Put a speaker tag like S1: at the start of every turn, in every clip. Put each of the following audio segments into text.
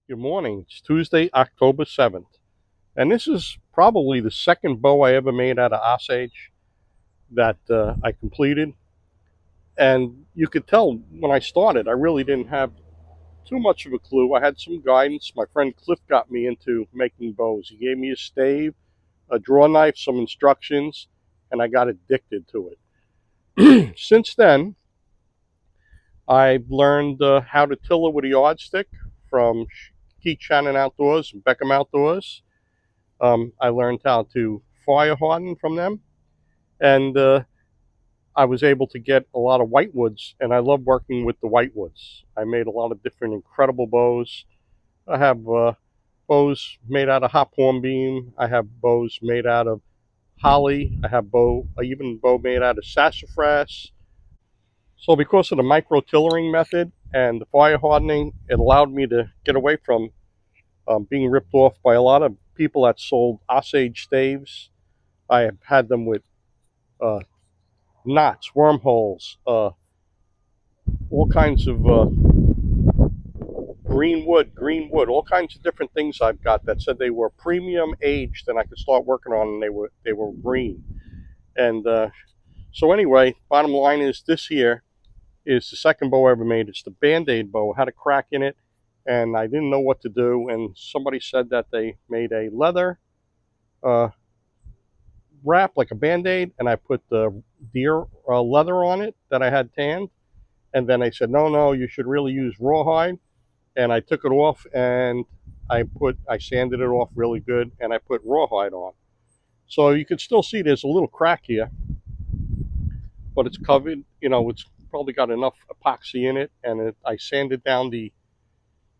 S1: Good morning. It's Tuesday, October 7th. And this is probably the second bow I ever made out of Osage that I completed. And you could tell when I started, I really didn't have too much of a clue. I had some guidance. My friend Cliff got me into making bows. He gave me a stave, a draw knife, some instructions, and I got addicted to it. Since then, I've learned how to tiller with a yardstick from Keith Shannon Outdoors and Beckham Outdoors. I learned how to fire harden from them, and I was able to get a lot of whitewoods, and I love working with the whitewoods. I made a lot of different incredible bows. I have bows made out of hop hornbeam. I have bows made out of holly. I have even bow made out of sassafras. So because of the micro tillering method and the fire hardening, it allowed me to get away from being ripped off by a lot of people that sold Osage staves. I have had them with knots, wormholes, all kinds of green wood, all kinds of different things I've got that said they were premium aged and I could start working on, and they were green. And so anyway, bottom line is this here is the second bow I ever made. It's the Band-Aid bow. It had a crack in it, and I didn't know what to do. And somebody said that they made a leather wrap, like a Band-Aid, and I put the deer leather on it that I had tanned. And then they said, no, you should really use rawhide. And I took it off, and I sanded it off really good, and I put rawhide on. So you can still see there's a little crack here, but it's covered. It's probably got enough epoxy in it, and I sanded down the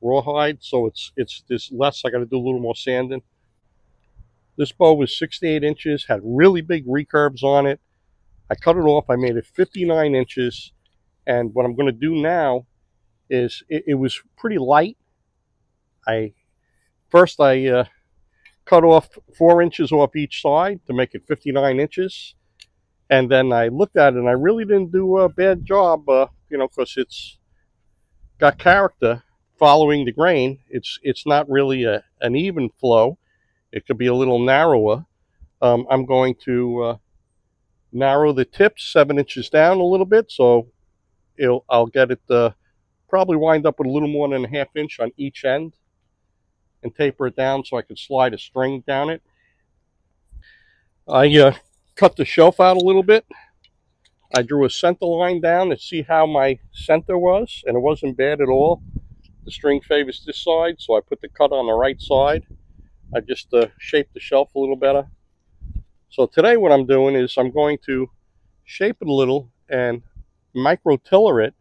S1: rawhide, so there's less. I got to do a little more sanding. This bow was 68 inches, had really big recurves on it. I cut it off. I made it 59 inches, and what I'm going to do now is it was pretty light. First I cut off 4 inches off each side to make it 59 inches. And then I looked at it, and I really didn't do a bad job, because it's got character following the grain. It's not really an even flow. It could be a little narrower. I'm going to narrow the tips 7 inches down a little bit, so I'll get it probably wind up with a little more than a ½ inch on each end, and taper it down so I could slide a string down it. I cut the shelf out a little bit. I drew a center line down to see how my center was, and it wasn't bad at all. The string favors this side, so I put the cut on the right side. I just shaped the shelf a little better. So today what I'm doing is I'm going to shape it a little and micro tiller it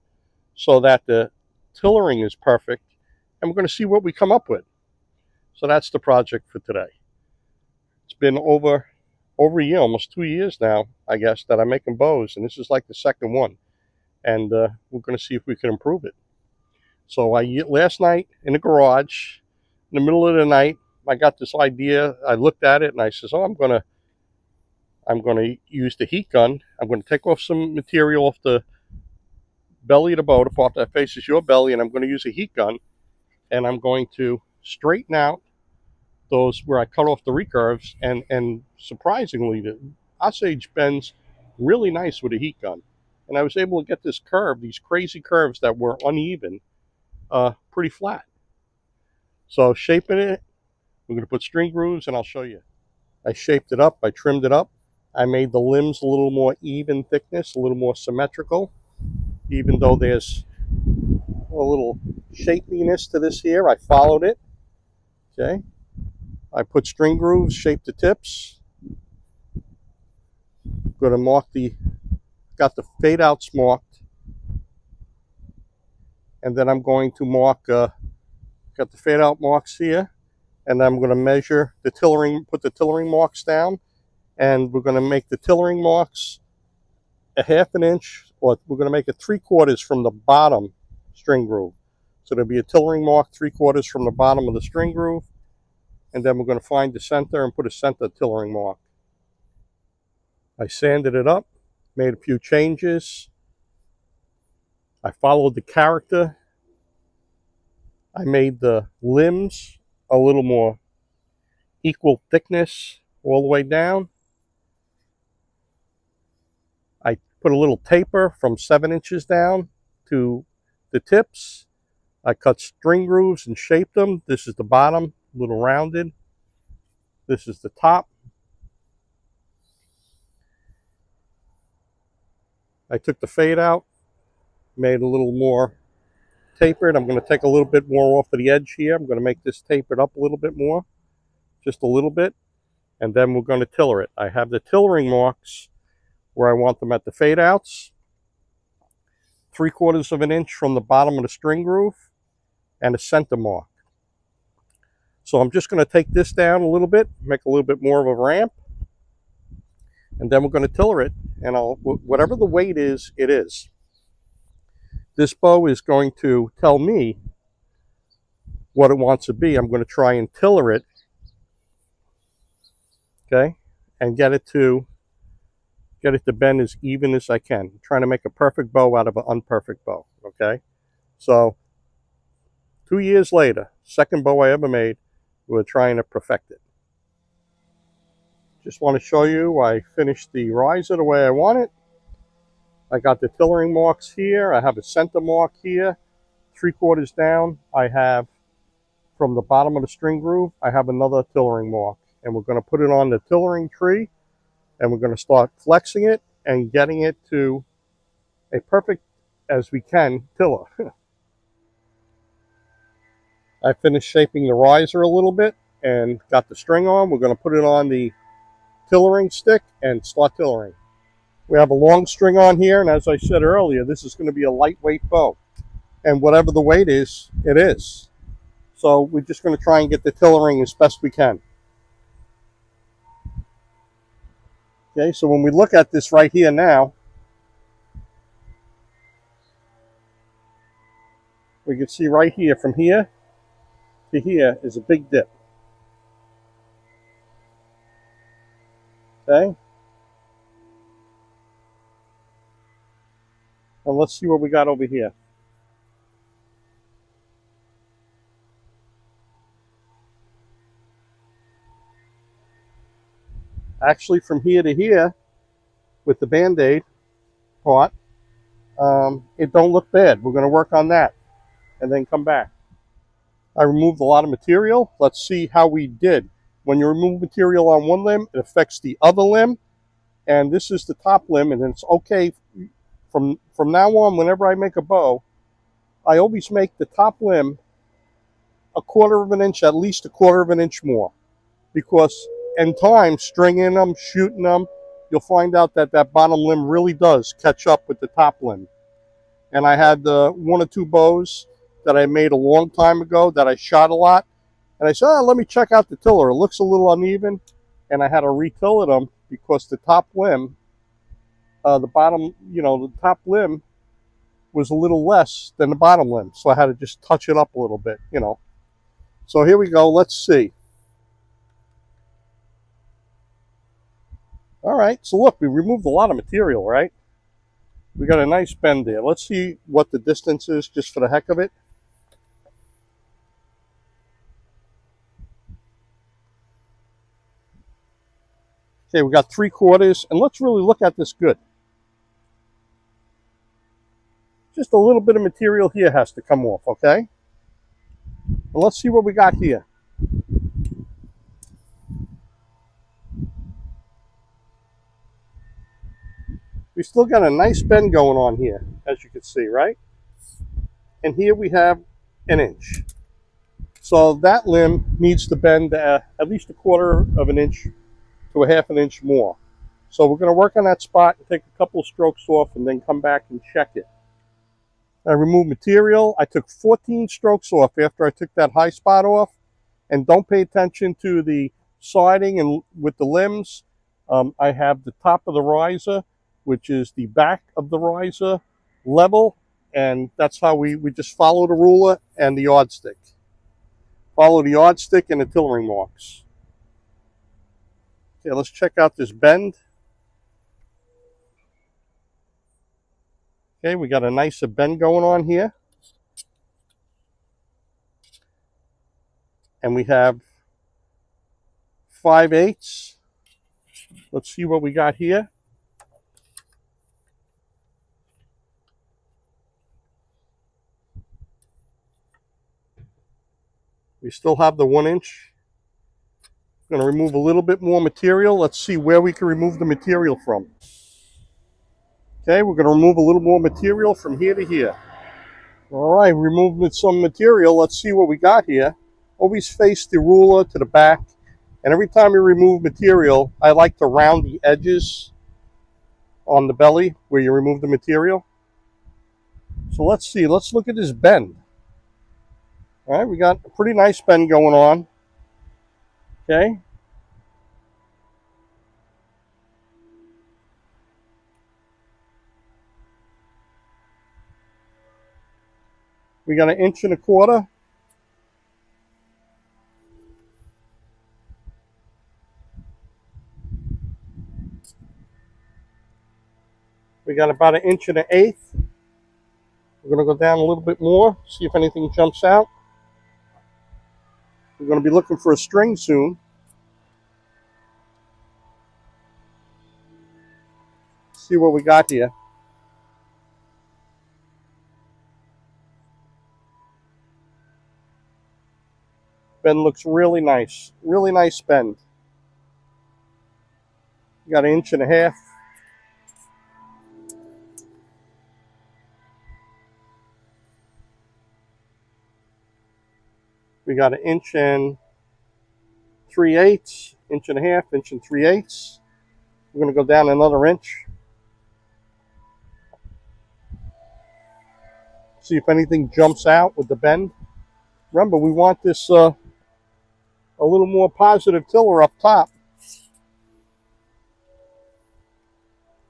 S1: so that the tillering is perfect, and we're going to see what we come up with. So that's the project for today. It's been over a year, almost 2 years now, I guess, that I'm making bows, and this is like the second one, and we're going to see if we can improve it. So last night in the garage, in the middle of the night, I got this idea. I looked at it and I says, I'm going to use the heat gun. I'm going to take off some material off the belly of the bow, the part that faces your belly, and I'm going to use a heat gun, and I'm going to straighten out those where I cut off the recurves, and surprisingly, the Osage bends really nice with a heat gun. And I was able to get this curve, these crazy curves that were uneven, pretty flat. So shaping it, we're going to put string grooves, and I'll show you. I shaped it up, I trimmed it up. I made the limbs a little more even thickness, a little more symmetrical, even though there's a little shapiness to this here. I followed it, okay? I put string grooves, shaped the tips. Going to mark got the fade outs marked. And then I'm going to mark, got the fade out marks here. And I'm going to measure the tillering, put the tillering marks down. And we're going to make the tillering marks a ½ inch, or we're going to make it 3/4 from the bottom string groove. So there'll be a tillering mark 3/4 from the bottom of the string groove. And then we're going to find the center and put a center tillering mark. I sanded it up, made a few changes. I followed the character I made the limbs a little more equal thickness all the way down. I put a little taper from 7 inches down to the tips. I cut string grooves and shaped them. This is the bottom, a little rounded. This is the top. I took the fade out, made a little more tapered. I'm going to take a little bit more off of the edge here. I'm going to make this tapered up a little bit more, just a little bit, and then we're going to tiller it. I have the tillering marks where I want them at the fade outs, 3/4 of an inch from the bottom of the string groove, and a center mark. So I'm just going to take this down a little bit, make a little bit more of a ramp, and then we're going to tiller it, and whatever the weight is, it is. This bow is going to tell me what it wants to be. I'm going to try and tiller it, okay, and get it to bend as even as I can. I'm trying to make a perfect bow out of an imperfect bow, okay? So 2 years later, second bow I ever made, we're trying to perfect it. Just want to show you I finished the riser the way I want it. I got the tillering marks here. I have a center mark here, 3/4 down. I have from the bottom of the string groove, I have another tillering mark, and we're going to put it on the tillering tree, and we're going to start flexing it and getting it to a perfect as we can tiller. I finished shaping the riser a little bit and got the string on. We're going to put it on the tillering stick and start tillering. We have a long string on here, and as I said earlier, this is going to be a lightweight bow. And whatever the weight is, it is. So we're just going to try and get the tillering as best we can. Okay, so when we look at this right here now, we can see right here, from here to here is a big dip. Okay? And let's see what we got over here. Actually, from here to here, with the Band-Aid part, it don't look bad. We're going to work on that and then come back. I removed a lot of material. Let's see how we did. When you remove material on one limb, it affects the other limb. And this is the top limb, and it's okay. From now on, whenever I make a bow, I always make the top limb 1/4 of an inch, at least 1/4 of an inch more. Because in time, stringing them, shooting them, you'll find out that that bottom limb really does catch up with the top limb. And I had 1 or 2 bows that I made a long time ago that I shot a lot. And I said, oh, let me check out the tiller. It looks a little uneven. And I had to re-tiller them because the top limb, the top limb was a little less than the bottom limb. So I had to just touch it up a little bit, So here we go. Let's see. All right. So look, we removed a lot of material, right? We got a nice bend there. Let's see what the distance is just for the heck of it. Okay, we got 3/4, and let's really look at this good. Just a little bit of material here has to come off, okay? And let's see what we got here. We still got a nice bend going on here, as you can see, right? And here we have 1 inch. So that limb needs to bend at least 1/4 of an inch to 1/2 an inch more. So we're going to work on that spot and take a couple of strokes off and then come back and check it. I removed material. I took 14 strokes off after I took that high spot off. And don't pay attention to the siding and with the limbs. I have the top of the riser, which is the back of the riser level. And that's how we just follow the ruler and the yardstick. Follow the yardstick and the tillering marks. Okay, let's check out this bend. Okay, we got a nice bend going on here. And we have 5/8. Let's see what we got here. We still have the 1-inch. I'm going to remove a little bit more material. Let's see where we can remove the material from. Okay, we're going to remove a little more material from here to here. All right, removing some material. Let's see what we got here. Always face the ruler to the back. And every time you remove material, I like to round the edges on the belly where you remove the material. So let's see. Let's look at this bend. All right, we got a pretty nice bend going on. Okay. We got 1.25 inches. We got about 1.125 inches. We're going to go down a little bit more, see if anything jumps out. We're going to be looking for a string soon. See what we got here. Bend looks really nice. Really nice bend. We got 1.5 inches. We got 1.3 inches, 1.5 inches, 1.3 inches. We're going to go down another inch. See if anything jumps out with the bend. Remember, we want this a little more positive tiller up top.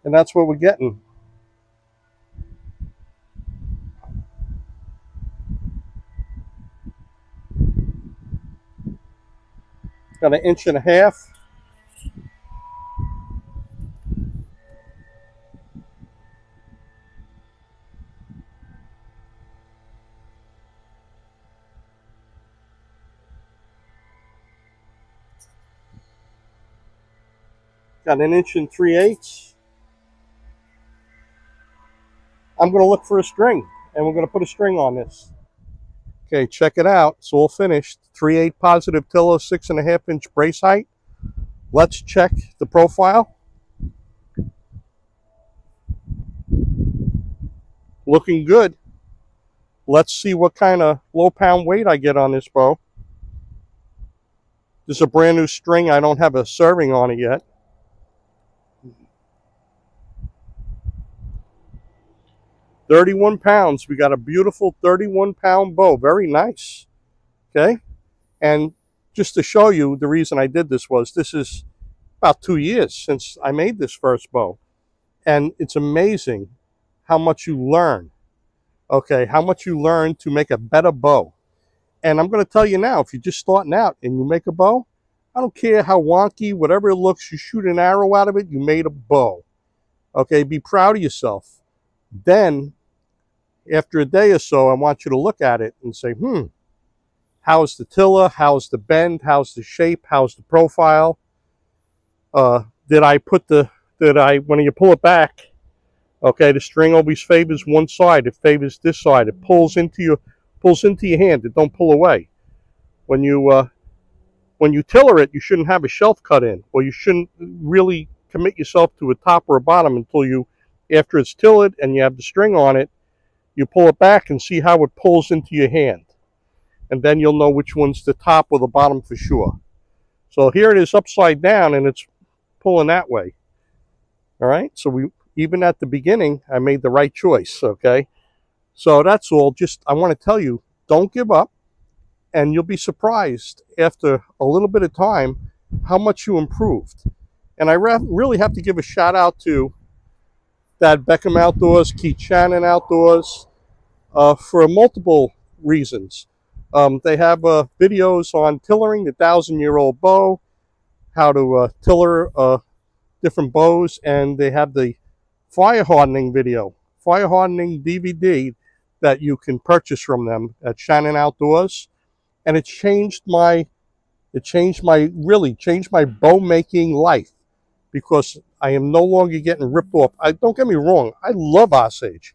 S1: And that's what we're getting. Got 1.5 inches. Got 1.3 inches. I'm going to look for a string, and we're going to put a string on this. Okay, check it out. It's all finished. 3/8 positive tiller, 6.5 inch brace height. Let's check the profile. Looking good. Let's see what kind of low pound weight I get on this bow. This is a brand new string. I don't have a serving on it yet. £31. We got a beautiful 31-pound bow. Very nice. Okay. And just to show you, the reason I did this was, this is about 2 years since I made this first bow. And it's amazing how much you learn. Okay, how much you learn to make a better bow. And I'm going to tell you now, if you're just starting out and you make a bow, I don't care how wonky, whatever it looks, you shoot an arrow out of it, you made a bow. Okay, be proud of yourself. Then, after a day or so, I want you to look at it and say, how's the tiller? How's the bend? How's the shape? How's the profile? When you pull it back, okay, the string always favors one side. It favors this side. It pulls into your hand. It don't pull away. When you tiller it, you shouldn't have a shelf cut in, or you shouldn't really commit yourself to a top or a bottom until after it's tillered and you have the string on it, you pull it back and see how it pulls into your hand. And then you'll know which one's the top or the bottom for sure. So here it is upside down and it's pulling that way. All right, so even at the beginning, I made the right choice, okay? So that's all. I want to tell you, don't give up, and you'll be surprised after a little bit of time how much you improved. And I really have to give a shout out to Dad Beckham Outdoors, Keith Shannon Outdoors, for multiple reasons. They have videos on tillering the 1,000-year-old bow, how to tiller different bows, and they have the fire hardening video, fire hardening DVD that you can purchase from them at Shannon Outdoors. and it really changed my bow making life, because I am no longer getting ripped off. Don't get me wrong, I love Osage.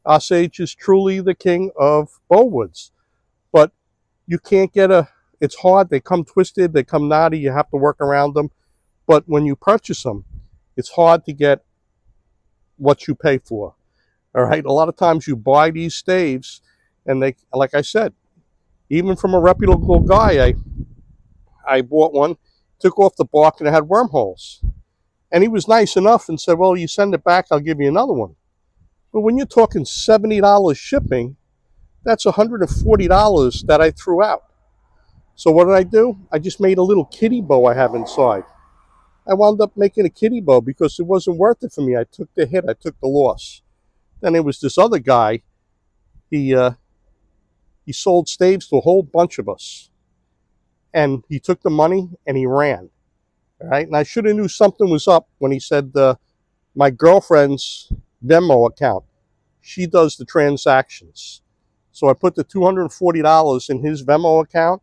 S1: Osage is truly the king of bow woods, but you can't get it's hard. They come twisted, they come knotty, you have to work around them. But when you purchase them, it's hard to get what you pay for. All right, a lot of times you buy these staves, and they, like I said, even from a reputable guy, I bought one, took off the bark, and it had wormholes. And he was nice enough and said, well, you send it back, I'll give you another one. But when you're talking $70 shipping, that's $140 that I threw out. So what did I do? I just made a little kitty bow I have inside. I wound up making a kitty bow because it wasn't worth it for me. I took the hit, I took the loss. Then there was this other guy. He sold staves to a whole bunch of us. And he took the money and he ran. All right, and I should have knew something was up when he said my girlfriend's Venmo account, she does the transactions. So I put the $240 in his Venmo account,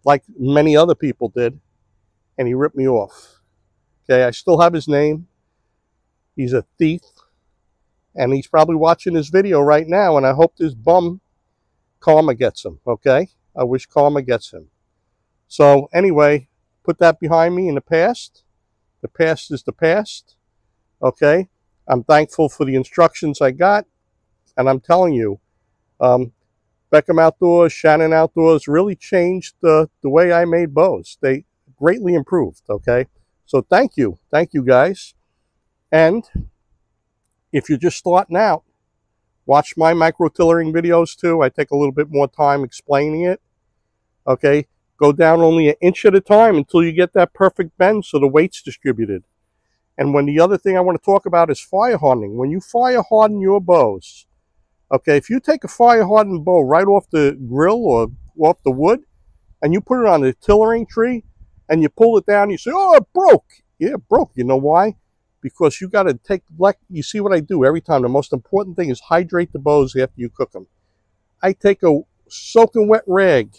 S1: like many other people did, and he ripped me off. Okay, I still have his name. He's a thief, and he's probably watching this video right now, and I hope this bum karma gets him, okay? I wish karma gets him. So anyway, put that behind me in the past. The past is the past, okay? I'm thankful for the instructions I got, and I'm telling you, Beckham Outdoors, Shannon Outdoors really changed the way I made bows. They greatly improved, okay? So thank you guys. And if you're just starting out, watch my micro-tillering videos too. I take a little bit more time explaining it, okay? Go down only an inch at a time until you get that perfect bend so the weight's distributed. And when the other thing I want to talk about is fire hardening. When you fire harden your bows, okay, if you take a fire hardened bow right off the grill or off the wood and you put it on the tillering tree and you pull it down, you say, oh, it broke. Yeah, it broke. You know why? Because you got to take, like, you see what I do every time. The most important thing is hydrate the bows after you cook them. I take a soaking wet rag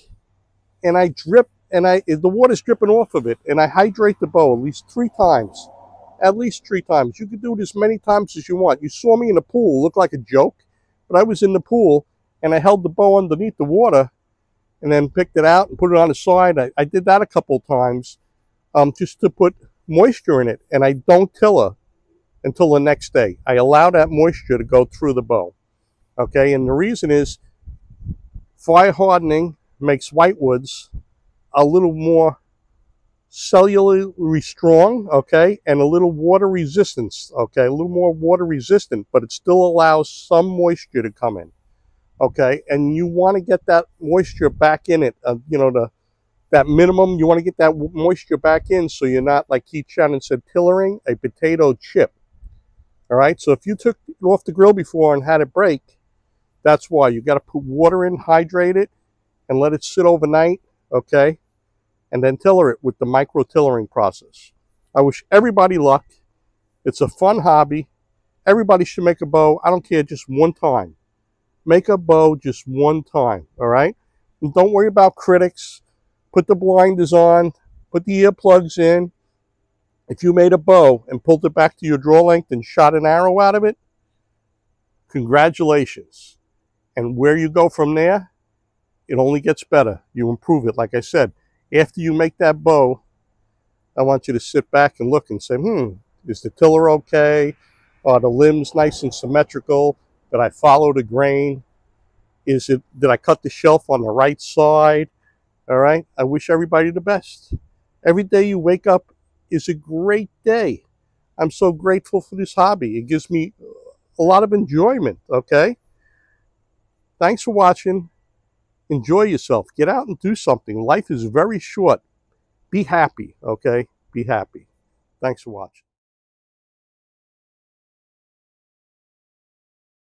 S1: and I drip, and the water's dripping off of it, and I hydrate the bow at least 3 times. At least 3 times. You can do it as many times as you want. You saw me in the pool, look like a joke, but I was in the pool, and I held the bow underneath the water, and then picked it out and put it on the side. I did that a couple of times, just to put moisture in it, and I don't tiller until the next day. I allow that moisture to go through the bow, okay? And the reason is fire hardening makes whitewoods a little more cellularly strong, okay, and a little water resistance, okay, a little more water resistant, but it still allows some moisture to come in, okay, and you want to get that moisture back in it, you know, that minimum, you want to get that moisture back in so you're not, like Keith Shannon said, tillering a potato chip, all right? So if you took it off the grill before and had it break, that's why. You got to put water in, hydrate it, and let it sit overnight, okay? And then tiller it with the micro-tillering process. I wish everybody luck. It's a fun hobby. Everybody should make a bow. I don't care, just one time. Make a bow just one time, all right? And don't worry about critics. Put the blinders on. Put the earplugs in. If you made a bow and pulled it back to your draw length and shot an arrow out of it, congratulations. And where you go from there, it only gets better. You improve it. Like I said, after you make that bow, I want you to sit back and look and say, is the tiller okay? Are the limbs nice and symmetrical? Did I follow the grain? Did I cut the shelf on the right side? All right. I wish everybody the best. Every day you wake up is a great day. I'm so grateful for this hobby. It gives me a lot of enjoyment, okay? Thanks for watching. Enjoy yourself. Get out and do something. Life is very short. Be happy, okay? Be happy. Thanks for watching.